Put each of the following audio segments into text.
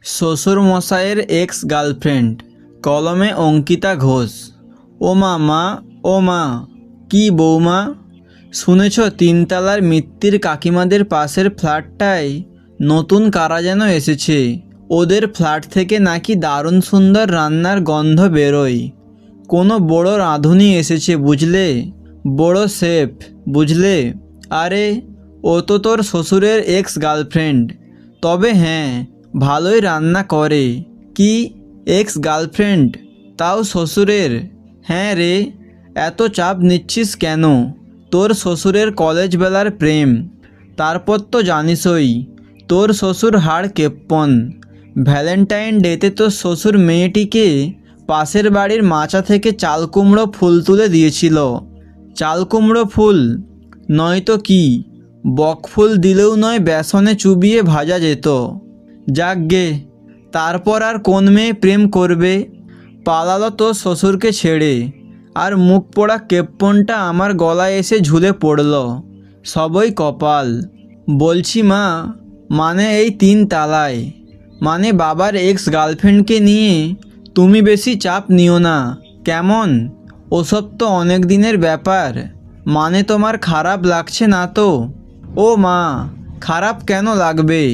শ্বশুর মশাইয়ের ex girlfriend, কলমে অঙ্কিতা ঘোষ। ও মা, ও মা, কি বৌমা, শুনেছ তিনতলার মিত্তির কাকিমাদের পাশের ফ্ল্যাটটায় নতুন কারা যেন এসেছে। ওদের ফ্ল্যাট থেকে নাকি দারুণ সুন্দর রান্নার গন্ধ বেরোয়। কোনো বড় রাঁধুনি এসেছে বুঝলে, বড় শেফ বুঝলে। আরে ও তো তোর শ্বশুরের এক্স গার্লফ্রেন্ড, তবে হ্যাঁ ভালোই রান্না করে। কি, এক্স গার্লফ্রেন্ড, তাও শ্বশুরের? হ্যাঁ রে, এত চাপ নিচ্ছিস কেন? তোর শ্বশুরের কলেজ বেলার প্রেম, তারপর তো জানিসই তোর শ্বশুর হাড় কেপ্পন। ভ্যালেন্টাইন ডেতে তোর শ্বশুর মেয়েটিকে পাশের বাড়ির মাচা থেকে চাল কুমড়ো ফুল তুলে দিয়েছিল। চাল কুমড়ো ফুল নয়তো কি, বকফুল দিলেও নয় বেসনে চুবিয়ে ভাজা যেত। যাকগে, তারপর আর কোন মেয়ে প্রেম করবে? পালালো তোর শ্বশুরকে ছেড়ে, আর মুখ পোড়া কেপ্পনটা আমার গলায় এসে ঝুলে পড়ল। সবই কপাল। বলছি মা, মানে এই তিন তালায়, মানে বাবার এক্স গার্লফ্রেন্ডকে নিয়ে তুমি বেশি চাপ নিও না কেমন? ওসব তো অনেক দিনের ব্যাপার। মানে তোমার খারাপ লাগছে না তো? ও মা, খারাপ কেন লাগবে?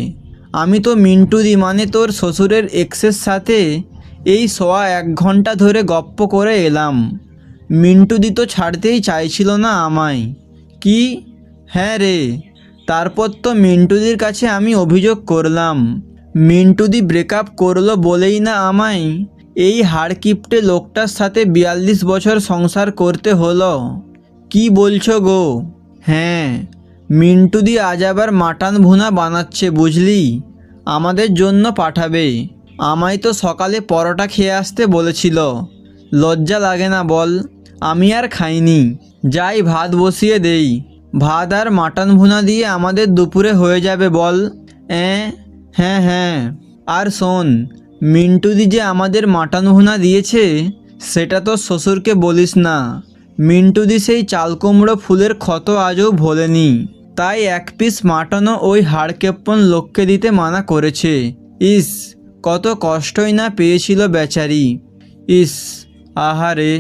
আমি তো মিন্টুদি মানে তোর শ্বশুরের এক্সের সাথে এই 1.25 ঘন্টা ধরে গপ্প করে এলাম। মিন্টুদি তো ছাড়তেই চাইছিল না আমায়। কি? হ্যাঁ রে, তারপর তো মিন্টুদির কাছে আমি অভিযোগ করলাম। মিন্টুদি ব্রেকআপ করলো বলেই না আমায় এই হাড়কিপ্টে লোকটার সাথে 42 বছর সংসার করতে হলো। কি বলছো গো? হ্যাঁ, মিন্টুদি আজ আবার মাটন ভুনা বানাচ্ছে বুঝলি, আমাদের জন্য পাঠাবে। আমায় তো সকালে পরোটা খেয়ে আসতে বলেছিল। লজ্জা লাগে না বল? আমি আর খাইনি। যাই ভাত বসিয়ে দেই, ভাত আর মাটন ভুনা দিয়ে আমাদের দুপুরে হয়ে যাবে বল? হ্যাঁ হ্যাঁ। আর শোন, মিন্টুদি যে আমাদের মাটন ভুনা দিয়েছে সেটা তো শ্বশুরকে বলিস না। মিন্টুদি সেই চাল কুমড়ো ফুলের ক্ষত আজও ভোলেনি, তাই 1 পিস মাটনও ওই হাড়কেপ্পন লোককে দিতে মানা করেছে। ইস, কত কষ্টই না পেয়েছিল বেচারি। ইস, আহারে।